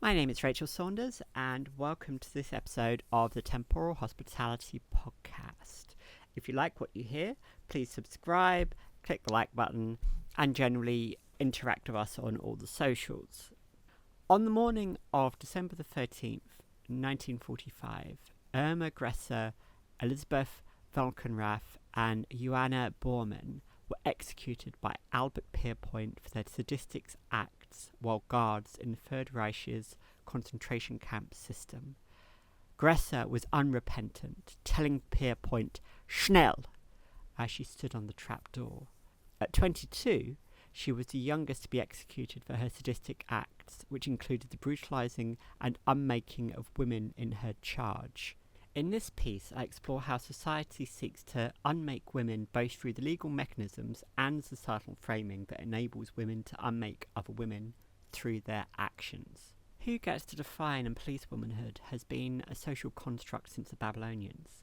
My name is Rachel Saunders, and welcome to this episode of the Temporal Hospitality podcast. If you like what you hear, please subscribe, click the like button, and generally interact with us on all the socials. On the morning of December the 13th, 1945, Irma Gresser, Elizabeth Volkenrath, and Joanna Bormann were executed by Albert Pierpoint for their sadistic acts while guards in the Third Reich's concentration camp system. Gresser was unrepentant, telling Pierpoint, "Schnell," as she stood on the trapdoor. At 22, she was the youngest to be executed for her sadistic acts, which included the brutalizing and unmaking of women in her charge. In this piece, I explore how society seeks to unmake women both through the legal mechanisms and societal framing that enables women to unmake other women through their actions. Who gets to define and police womanhood has been a social construct since the Babylonians.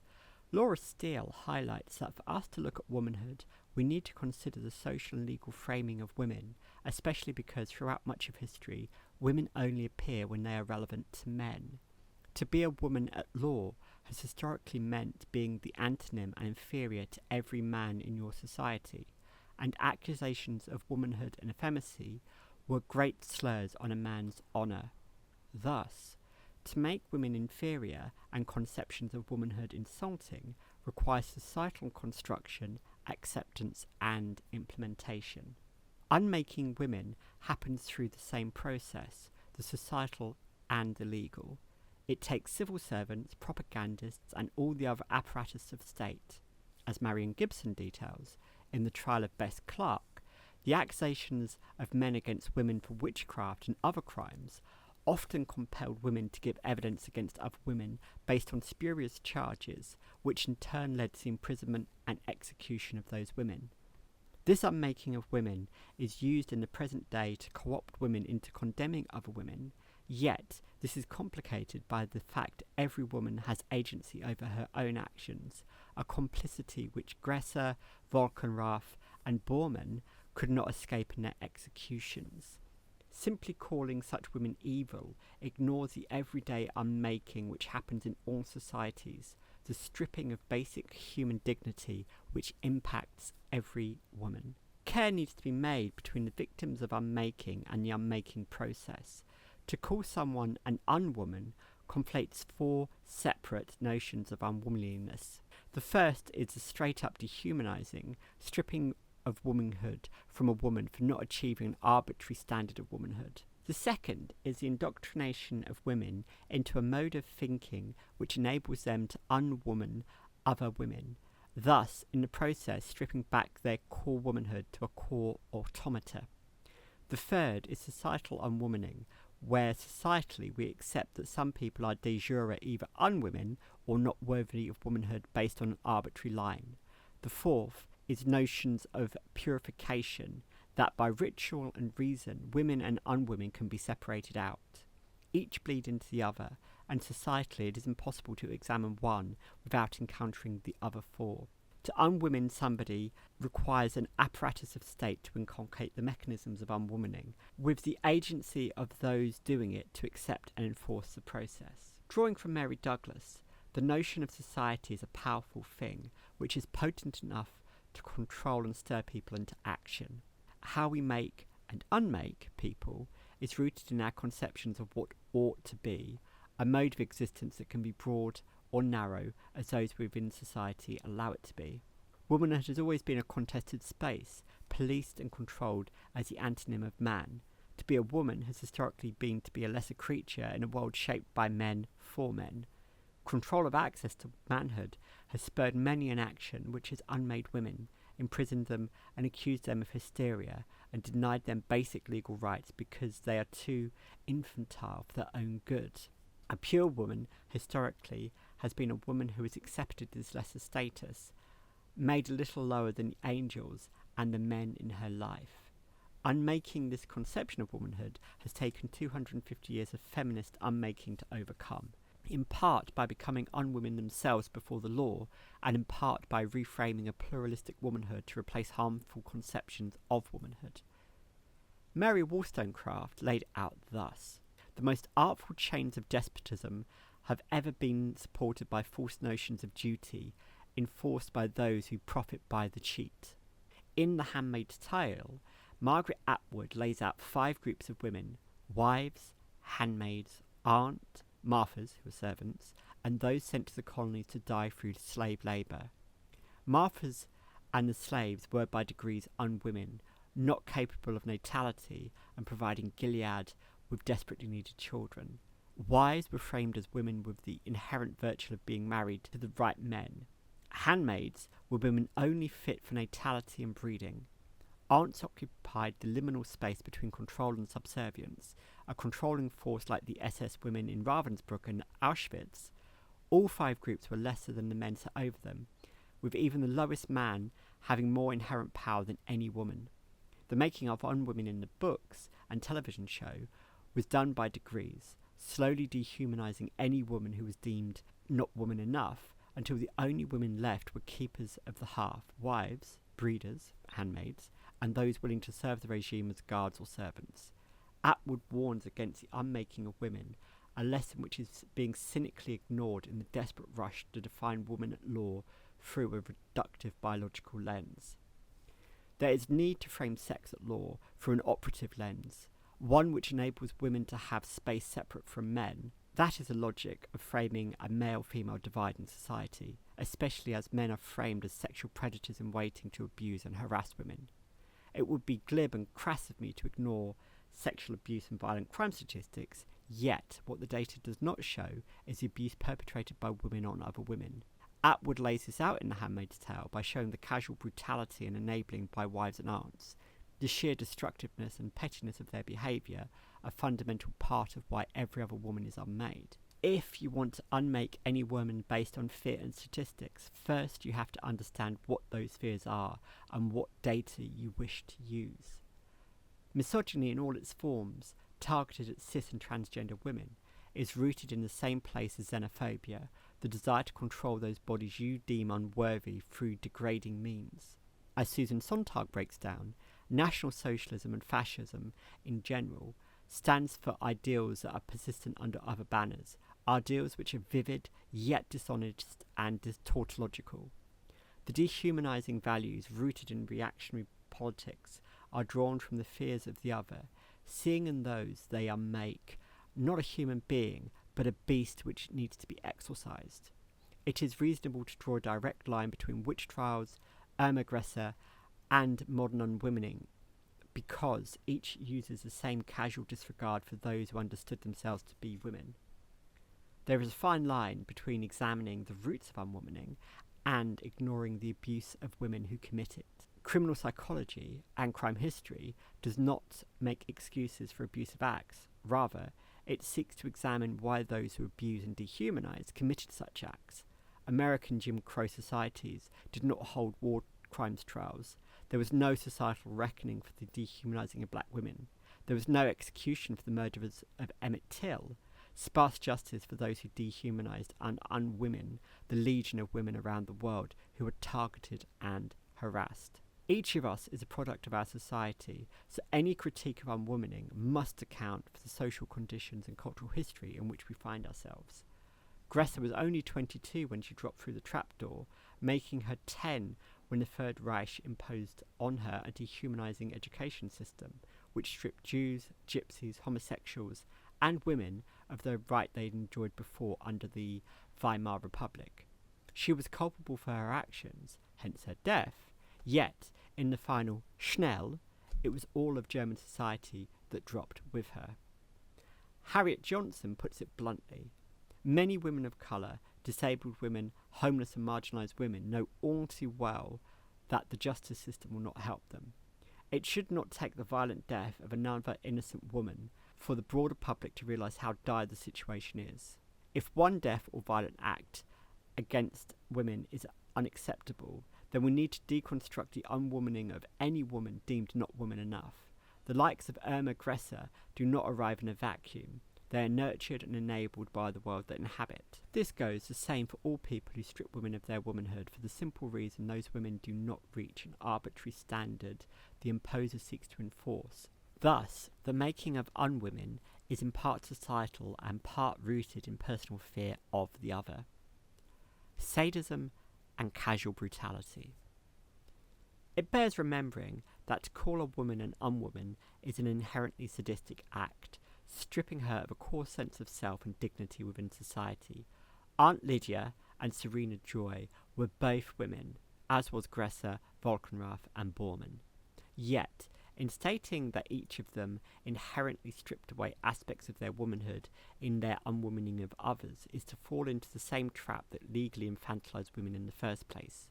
Laura Steele highlights that for us to look at womanhood, we need to consider the social and legal framing of women, especially because throughout much of history, women only appear when they are relevant to men. To be a woman at law has historically meant being the antonym and inferior to every man in your society, and accusations of womanhood and effeminacy were great slurs on a man's honour. Thus, to make women inferior and conceptions of womanhood insulting requires societal construction, acceptance, and implementation. Unmaking women happens through the same process, the societal and the legal. It takes civil servants, propagandists, and all the other apparatus of state. As Marion Gibson details, in the trial of Bess Clark, the accusations of men against women for witchcraft and other crimes often compelled women to give evidence against other women based on spurious charges, which in turn led to the imprisonment and execution of those women. This unmaking of women is used in the present day to co-opt women into condemning other women, yet this is complicated by the fact every woman has agency over her own actions, a complicity which Gresser, Volkenrath, and Bormann could not escape in their executions. Simply calling such women evil ignores the everyday unmaking which happens in all societies, the stripping of basic human dignity which impacts every woman. Care needs to be made between the victims of unmaking and the unmaking process. To call someone an unwoman conflates four separate notions of unwomanliness. The first is the straight-up dehumanizing, stripping of womanhood from a woman for not achieving an arbitrary standard of womanhood. The second is the indoctrination of women into a mode of thinking which enables them to unwoman other women, thus in the process stripping back their core womanhood to a core automata. The third is societal unwomaning, where societally we accept that some people are de jure either unwomen or not worthy of womanhood based on an arbitrary line. The fourth is notions of purification, that by ritual and reason women and unwomen can be separated out. Each bleed into the other, and societally it is impossible to examine one without encountering the other four. To unwoman somebody requires an apparatus of state to inculcate the mechanisms of unwomaning, with the agency of those doing it to accept and enforce the process. Drawing from Mary Douglas, the notion of society is a powerful thing, which is potent enough to control and stir people into action. How we make and unmake people is rooted in our conceptions of what ought to be, a mode of existence that can be broad or narrow as those within society allow it to be. Womanhood has always been a contested space, policed and controlled as the antonym of man. To be a woman has historically been to be a lesser creature in a world shaped by men for men. Control of access to manhood has spurred many an action which has unmade women, imprisoned them and accused them of hysteria, and denied them basic legal rights because they are too infantile for their own good. A pure woman, historically, has been a woman who is accepted as lesser status, made a little lower than the angels and the men in her life. Unmaking this conception of womanhood has taken 250 years of feminist unmaking to overcome, in part by becoming unwomen themselves before the law, and in part by reframing a pluralistic womanhood to replace harmful conceptions of womanhood. Mary Wollstonecraft laid it out thus: The most artful chains of despotism have ever been supported by false notions of duty, enforced by those who profit by the cheat. In The Handmaid's Tale, Margaret Atwood lays out 5 groups of women: wives, handmaids, aunt, Marthas, who are servants, and those sent to the colonies to die through slave labour. Marthas and the slaves were by degrees unwomen, not capable of natality and providing Gilead with desperately needed children. Wives were framed as women with the inherent virtue of being married to the right men. Handmaids were women only fit for natality and breeding. Aunts occupied the liminal space between control and subservience, a controlling force like the SS women in Ravensbrück and Auschwitz. All 5 groups were lesser than the men set over them, with even the lowest man having more inherent power than any woman. The making of unwomen in the books and television show was done by degrees, slowly dehumanizing any woman who was deemed not woman enough, until the only women left were keepers of the hearth, wives, breeders, handmaids, and those willing to serve the regime as guards or servants. Atwood warns against the unmaking of women, a lesson which is being cynically ignored in the desperate rush to define woman at law through a reductive biological lens. There is need to frame sex at law through an operative lens, one which enables women to have space separate from men. That is the logic of framing a male-female divide in society, especially as men are framed as sexual predators in waiting to abuse and harass women. It would be glib and crass of me to ignore sexual abuse and violent crime statistics, yet what the data does not show is the abuse perpetrated by women on other women. Atwood lays this out in The Handmaid's Tale by showing the casual brutality and enabling by wives and aunts, the sheer destructiveness and pettiness of their behaviour, a fundamental part of why every other woman is unmade. If you want to unmake any woman based on fear and statistics, first you have to understand what those fears are and what data you wish to use. Misogyny in all its forms, targeted at cis and transgender women, is rooted in the same place as xenophobia, the desire to control those bodies you deem unworthy through degrading means. As Susan Sontag breaks down, National Socialism and fascism in general stands for ideals that are persistent under other banners, ideals which are vivid yet dishonest and tautological. The dehumanizing values rooted in reactionary politics are drawn from the fears of the other, seeing in those they unmake not a human being, but a beast which needs to be exorcised. It is reasonable to draw a direct line between witch trials, Gresser, and modern unwomening, because each uses the same casual disregard for those who understood themselves to be women. There is a fine line between examining the roots of unwomening and ignoring the abuse of women who commit it. Criminal psychology and crime history does not make excuses for abusive acts. Rather, it seeks to examine why those who abuse and dehumanize committed such acts. American Jim Crow societies did not hold war crimes trials. There was no societal reckoning for the dehumanizing of black women. There was no execution for the murderers of Emmett Till. Sparse justice for those who dehumanized and unwomen the legion of women around the world who were targeted and harassed. Each of us is a product of our society, so any critique of unwomening must account for the social conditions and cultural history in which we find ourselves. Gresser was only 22 when she dropped through the trapdoor, making her 10 when the Third Reich imposed on her a dehumanizing education system, which stripped Jews, gypsies, homosexuals, and women of the right they'd enjoyed before under the Weimar Republic. She was culpable for her actions, hence her death, yet, in the final Schnell, it was all of German society that dropped with her. Harriet Johnson puts it bluntly: many women of colour, disabled women, homeless and marginalised women know all too well that the justice system will not help them. It should not take the violent death of another innocent woman for the broader public to realise how dire the situation is. If one death or violent act against women is unacceptable, then we need to deconstruct the unwomaning of any woman deemed not woman enough. The likes of Gresser do not arrive in a vacuum. They are nurtured and enabled by the world they inhabit. This goes the same for all people who strip women of their womanhood, for the simple reason those women do not reach an arbitrary standard the imposer seeks to enforce. Thus, the making of unwomen is in part societal and part rooted in personal fear of the other. Sadism and casual brutality. It bears remembering that to call a woman an unwoman is an inherently sadistic act, stripping her of a core sense of self and dignity within society. Aunt Lydia and Serena Joy were both women, as was Gressa, Volkenrath, and Bormann. Yet, in stating that each of them inherently stripped away aspects of their womanhood in their unwomaning of others is to fall into the same trap that legally infantilized women in the first place.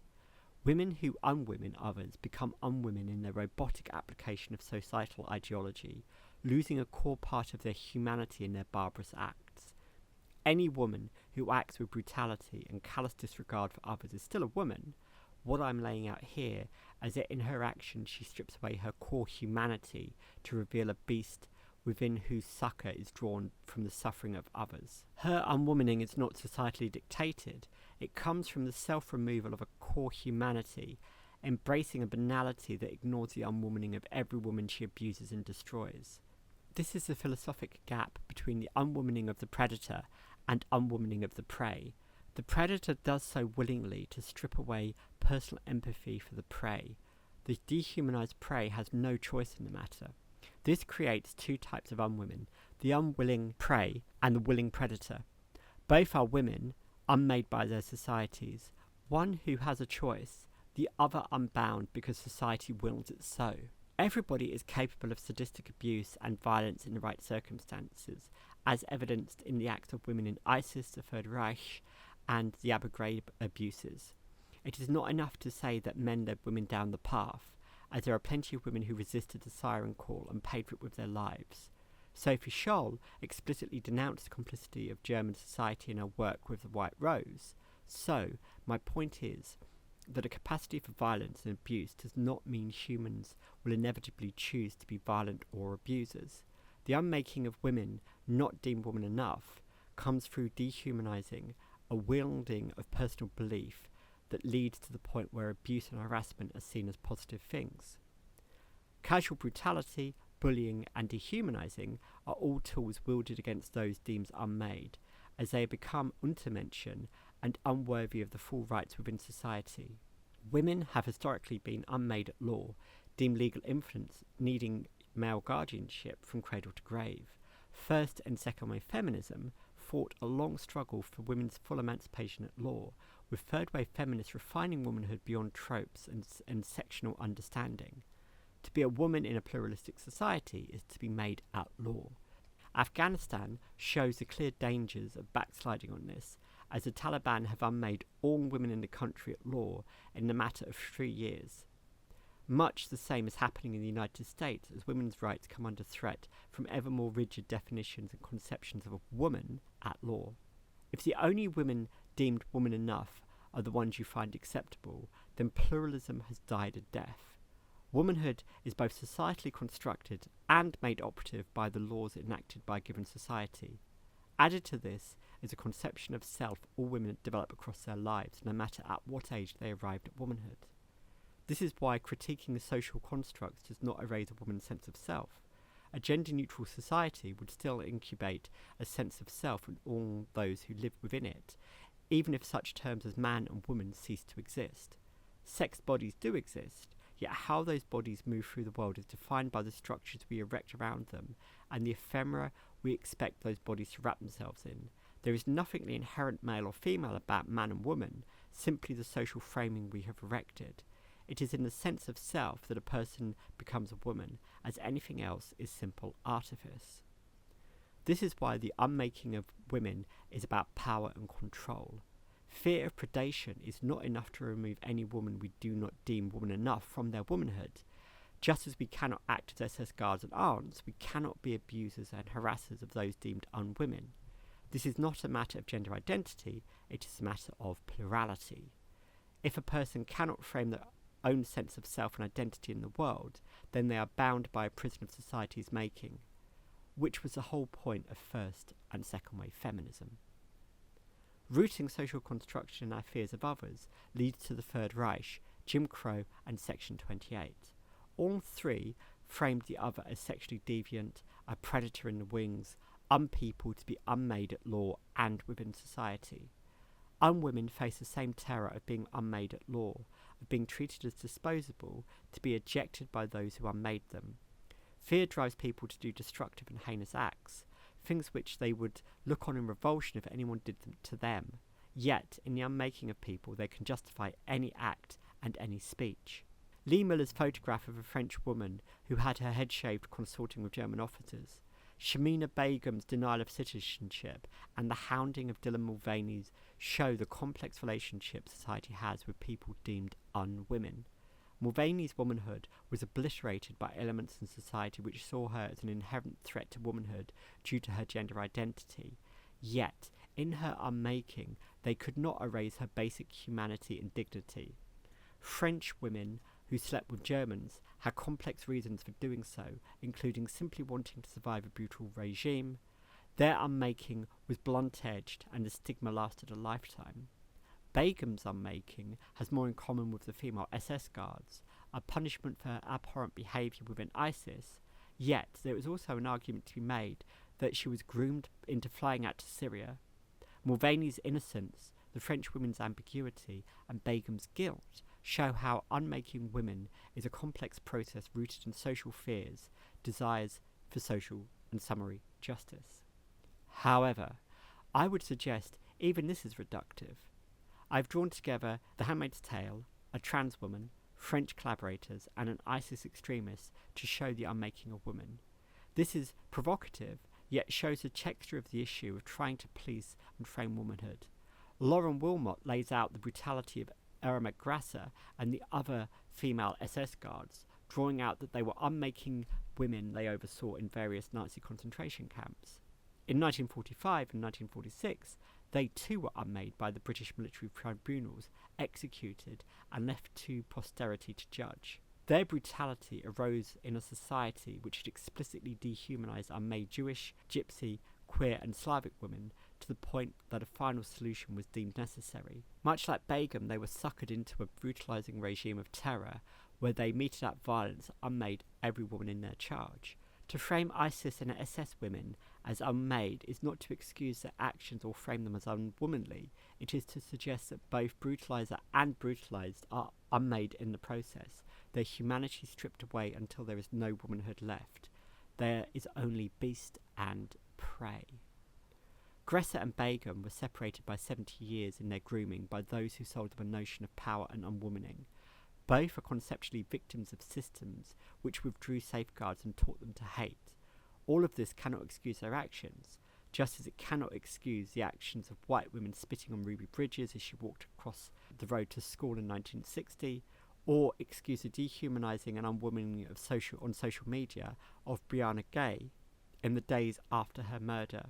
Women who unwomen others become unwomen in their robotic application of societal ideology, losing a core part of their humanity in their barbarous acts. Any woman who acts with brutality and callous disregard for others is still a woman. What I'm laying out here is that in her action she strips away her core humanity to reveal a beast within whose succour is drawn from the suffering of others. Her unwomaning is not societally dictated. It comes from the self-removal of a core humanity, embracing a banality that ignores the unwomaning of every woman she abuses and destroys. This is the philosophic gap between the unwomaning of the predator and unwomaning of the prey. The predator does so willingly to strip away personal empathy for the prey. The dehumanized prey has no choice in the matter. This creates two types of unwomen, the unwilling prey and the willing predator. Both are women, unmade by their societies, one who has a choice, the other unbound because society wills it so. Everybody is capable of sadistic abuse and violence in the right circumstances, as evidenced in the acts of women in ISIS, the Third Reich, and the Abu Ghraib abuses. It is not enough to say that men led women down the path, as there are plenty of women who resisted the siren call and paid for it with their lives. Sophie Scholl explicitly denounced the complicity of German society in her work with the White Rose. So, my point is that a capacity for violence and abuse does not mean humans will inevitably choose to be violent or abusers. The unmaking of women not deemed woman enough comes through dehumanizing, a wielding of personal belief that leads to the point where abuse and harassment are seen as positive things. Casual brutality, bullying, and dehumanizing are all tools wielded against those deemed unmade, as they become Untermenschen and unworthy of the full rights within society. Women have historically been unmade at law, deemed legal infants needing male guardianship from cradle to grave. First and second wave feminism fought a long struggle for women's full emancipation at law, with third wave feminists refining womanhood beyond tropes and sectional understanding. To be a woman in a pluralistic society is to be made at law. Afghanistan shows the clear dangers of backsliding on this, as the Taliban have unmade all women in the country at law in a matter of 3 years. Much the same is happening in the United States as women's rights come under threat from ever more rigid definitions and conceptions of a woman at law. If the only women deemed woman enough are the ones you find acceptable, then pluralism has died a death. Womanhood is both societally constructed and made operative by the laws enacted by a given society. Added to this is a conception of self all women develop across their lives, no matter at what age they arrived at womanhood. This is why critiquing the social constructs does not erase a woman's sense of self. A gender-neutral society would still incubate a sense of self in all those who live within it, even if such terms as man and woman cease to exist. Sex bodies do exist, yet how those bodies move through the world is defined by the structures we erect around them and the ephemera we expect those bodies to wrap themselves in. There is nothing inherent male or female about man and woman, simply the social framing we have erected. It is in the sense of self that a person becomes a woman, as anything else is simple artifice. This is why the unmaking of women is about power and control. Fear of predation is not enough to remove any woman we do not deem woman enough from their womanhood. Just as we cannot act as SS guards and aunts, we cannot be abusers and harassers of those deemed unwomen. This is not a matter of gender identity, it is a matter of plurality. If a person cannot frame their own sense of self and identity in the world, then they are bound by a prison of society's making, which was the whole point of first and second wave feminism. Rooting social construction in our fears of others leads to the Third Reich, Jim Crow, and Section 28. All three framed the other as sexually deviant, a predator in the wings, unpeople to be unmade at law and within society. Unwomen face the same terror of being unmade at law, of being treated as disposable, to be ejected by those who unmade them. Fear drives people to do destructive and heinous acts, things which they would look on in revulsion if anyone did them to them. Yet, in the unmaking of people, they can justify any act and any speech. Lee Miller's photograph of a French woman who had her head shaved consorting with German officers, Shamina Begum's denial of citizenship, and the hounding of Dylan Mulvaney's show the complex relationship society has with people deemed unwomen. Mulvaney's womanhood was obliterated by elements in society which saw her as an inherent threat to womanhood due to her gender identity. Yet, in her unmaking, they could not erase her basic humanity and dignity. French women who slept with Germans had complex reasons for doing so, including simply wanting to survive a brutal regime. Their unmaking was blunt-edged, and the stigma lasted a lifetime. Begum's unmaking has more in common with the female SS guards, a punishment for her abhorrent behaviour within ISIS, yet there was also an argument to be made that she was groomed into flying out to Syria. Mulvaney's innocence, the French women's ambiguity, and Begum's guilt show how unmaking women is a complex process rooted in social fears, desires for social and summary justice. However, I would suggest even this is reductive. I've drawn together The Handmaid's Tale, a trans woman, French collaborators, and an ISIS extremist to show the unmaking of women. This is provocative, yet shows the texture of the issue of trying to police and frame womanhood. Lauren Wilmot lays out the brutality of Irma Grasser and the other female SS guards, drawing out that they were unmaking women they oversaw in various Nazi concentration camps. In 1945 and 1946, they too were unmade by the British military tribunals, executed, and left to posterity to judge. Their brutality arose in a society which had explicitly dehumanised unmade Jewish, Gypsy, queer and Slavic women to the point that a final solution was deemed necessary. Much like Begum, they were suckered into a brutalising regime of terror where they meted out violence unmade every woman in their charge. To frame ISIS and SS women as unmade is not to excuse their actions or frame them as unwomanly. It is to suggest that both brutaliser and brutalised are unmade in the process, their humanity stripped away until there is no womanhood left. There is only beast and prey. Grasser and Begum were separated by 70 years in their grooming by those who sold them a notion of power and unwomaning. Both are conceptually victims of systems which withdrew safeguards and taught them to hate. All of this cannot excuse their actions, just as it cannot excuse the actions of white women spitting on Ruby Bridges as she walked across the road to school in 1960, or excuse the dehumanising and unwomaning of on social media of Brianna Gay in the days after her murder.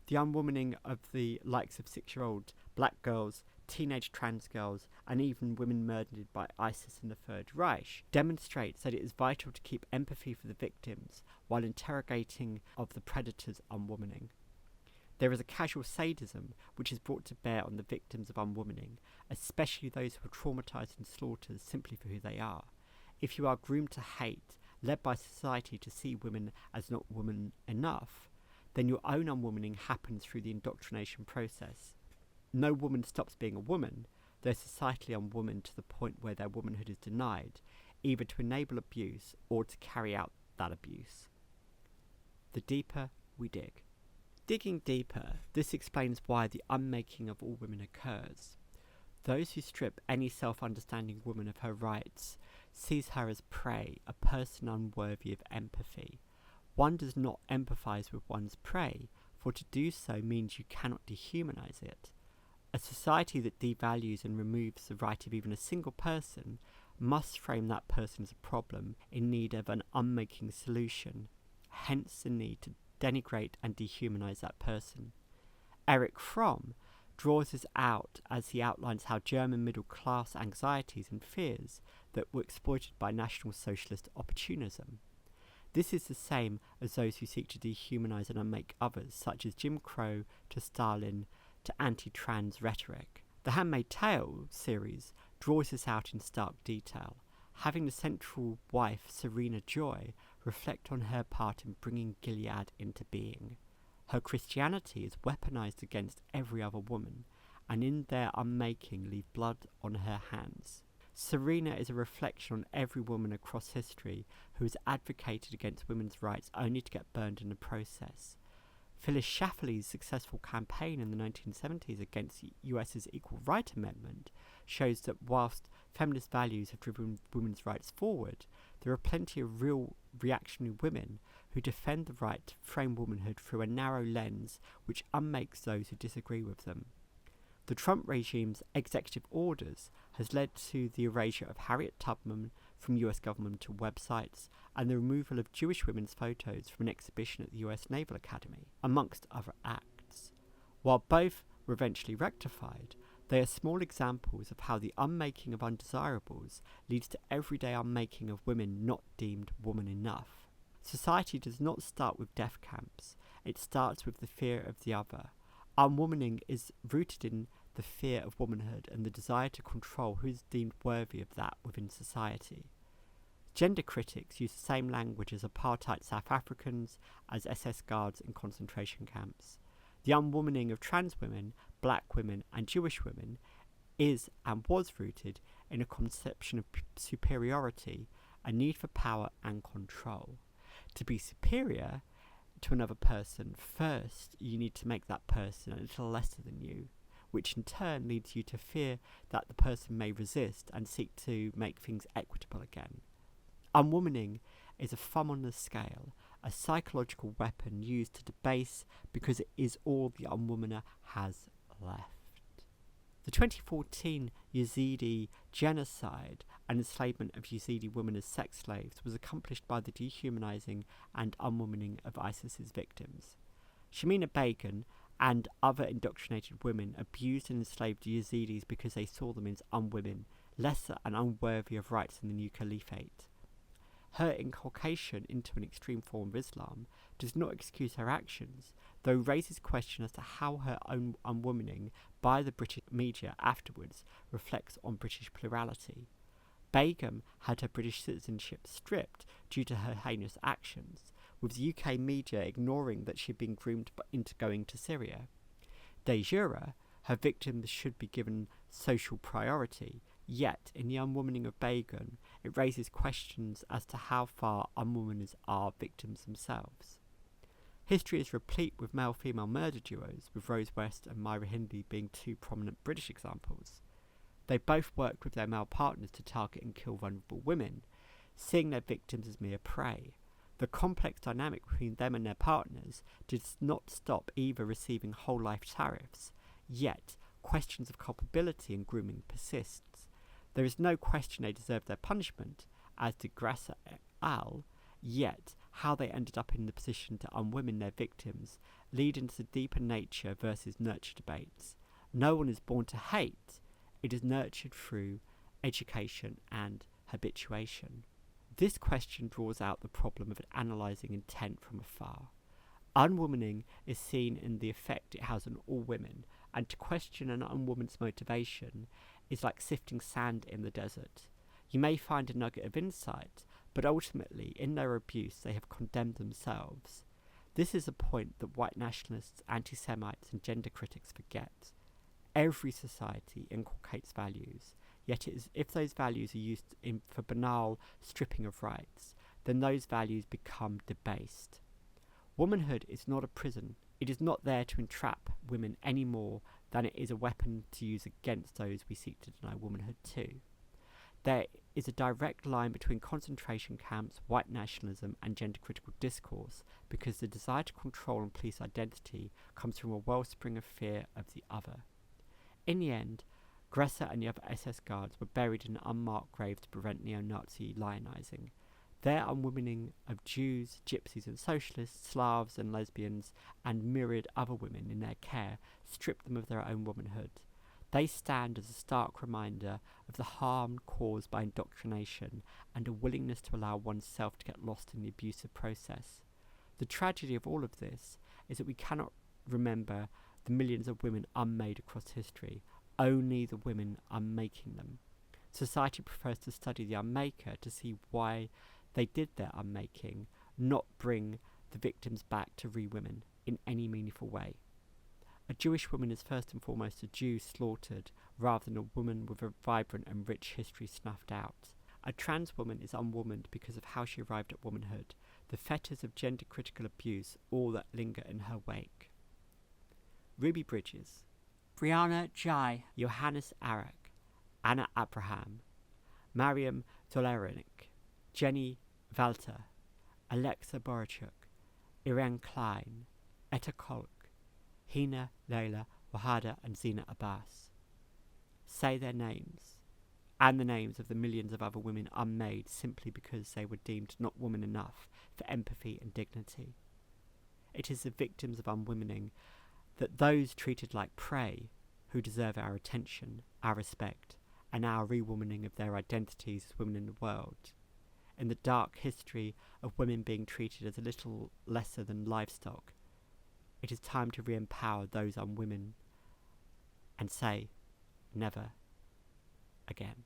The unwomaning of the likes of 6-year-old black girls, teenage trans girls, and even women murdered by ISIS in the Third Reich demonstrates that it is vital to keep empathy for the victims while interrogating of the predators' unwomaning. There is a casual sadism which is brought to bear on the victims of unwomaning, especially those who are traumatised and slaughtered simply for who they are. If you are groomed to hate, led by society to see women as not woman enough, then your own unwomaning happens through the indoctrination process. No woman stops being a woman, they're societally unwoman to the point where their womanhood is denied, either to enable abuse or to carry out that abuse. The deeper we dig. Digging deeper, this explains why the unmaking of all women occurs. Those who strip any self-understanding woman of her rights sees her as prey, a person unworthy of empathy. One does not empathise with one's prey, for to do so means you cannot dehumanise it. A society that devalues and removes the right of even a single person must frame that person as a problem in need of an unmaking solution, hence the need to denigrate and dehumanise that person. Erich Fromm draws this out as he outlines how German middle-class anxieties and fears that were exploited by National Socialist opportunism. This is the same as those who seek to dehumanise and unmake others, such as Jim Crow to Stalin to anti-trans rhetoric. The Handmaid's Tale series draws this out in stark detail, having the central wife, Serena Joy, reflect on her part in bringing Gilead into being. Her Christianity is weaponized against every other woman, and in their unmaking leave blood on her hands. Serena is a reflection on every woman across history who has advocated against women's rights only to get burned in the process. Phyllis Schlafly's successful campaign in the 1970s against the US's Equal Right Amendment shows that whilst feminist values have driven women's rights forward, there are plenty of real reactionary women who defend the right to frame womanhood through a narrow lens which unmakes those who disagree with them. The Trump regime's executive orders has led to the erasure of Harriet Tubman from US governmental websites and the removal of Jewish women's photos from an exhibition at the US Naval Academy, amongst other acts. While both were eventually rectified, they are small examples of how the unmaking of undesirables leads to everyday unmaking of women not deemed woman enough. Society does not start with death camps, it starts with the fear of the other. Unwomaning is rooted in the fear of womanhood and the desire to control who is deemed worthy of that within society. Gender critics use the same language as apartheid South Africans, as SS guards in concentration camps. The unwomaning of trans women, black women and Jewish women is and was rooted in a conception of superiority, a need for power and control. To be superior to another person, first you need to make that person a little lesser than you, which in turn leads you to fear that the person may resist and seek to make things equitable again. Unwomaning is a thumb on the scale, a psychological weapon used to debase because it is all the unwomaner has left. The 2014 Yazidi genocide and enslavement of Yazidi women as sex slaves was accomplished by the dehumanizing and unwomaning of ISIS's victims. Shamina Begum and other indoctrinated women abused and enslaved Yazidis because they saw them as unwomen, lesser and unworthy of rights in the new caliphate. Her inculcation into an extreme form of Islam does not excuse her actions, though raises question as to how her own unwomaning by the British media afterwards reflects on British plurality. Begum had her British citizenship stripped due to her heinous actions, with the UK media ignoring that she had been groomed into going to Syria. De jure, her victims should be given social priority, yet in the unwomaning of Begum, it raises questions as to how far unwomaners are victims themselves. History is replete with male-female murder duos, with Rose West and Myra Hindley being two prominent British examples. They both worked with their male partners to target and kill vulnerable women, seeing their victims as mere prey. The complex dynamic between them and their partners does not stop either receiving whole life tariffs, yet questions of culpability and grooming persists. There is no question they deserve their punishment, as did Grasser et al., yet how they ended up in the position to unwomen their victims lead into the deeper nature versus nurture debates. No one is born to hate, it is nurtured through education and habituation. This question draws out the problem of analysing intent from afar. Unwomaning is seen in the effect it has on all women, and to question an unwoman's motivation is like sifting sand in the desert. You may find a nugget of insight, but ultimately, in their abuse, they have condemned themselves. This is a point that white nationalists, anti-Semites and gender critics forget. Every society inculcates values, yet it is if those values are used for banal stripping of rights, then those values become debased. Womanhood is not a prison. It is not there to entrap women any more than it is a weapon to use against those we seek to deny womanhood to. There is a direct line between concentration camps, white nationalism and gender-critical discourse because the desire to control and police identity comes from a wellspring of fear of the other. In the end, Grasser and the other SS guards were buried in an unmarked grave to prevent neo-Nazi lionizing. Their unwomaning of Jews, gypsies and socialists, Slavs and lesbians, and myriad other women in their care stripped them of their own womanhood. They stand as a stark reminder of the harm caused by indoctrination and a willingness to allow oneself to get lost in the abusive process. The tragedy of all of this is that we cannot remember the millions of women unmade across history, only the women unmaking them. Society prefers to study the unmaker to see why they did their unmaking, not bring the victims back to re-women in any meaningful way. A Jewish woman is first and foremost a Jew slaughtered, rather than a woman with a vibrant and rich history snuffed out. A trans woman is unwomaned because of how she arrived at womanhood, the fetters of gender-critical abuse, all that linger in her wake. Ruby Bridges, Brianna Jai, Johannes Arak, Anna Abraham, Mariam Zolarnik, Jenny Walter, Alexa Borachuk, Irene Klein, Etta Kolk, Hina Leila Wahada and Zina Abbas. Say their names, and the names of the millions of other women unmade simply because they were deemed not woman enough for empathy and dignity. It is the victims of unwomening that those treated like prey who deserve our attention, our respect, and our re-womaning of their identities as women in the world. In the dark history of women being treated as a little lesser than livestock, it is time to re-empower those unwomen and say, never again.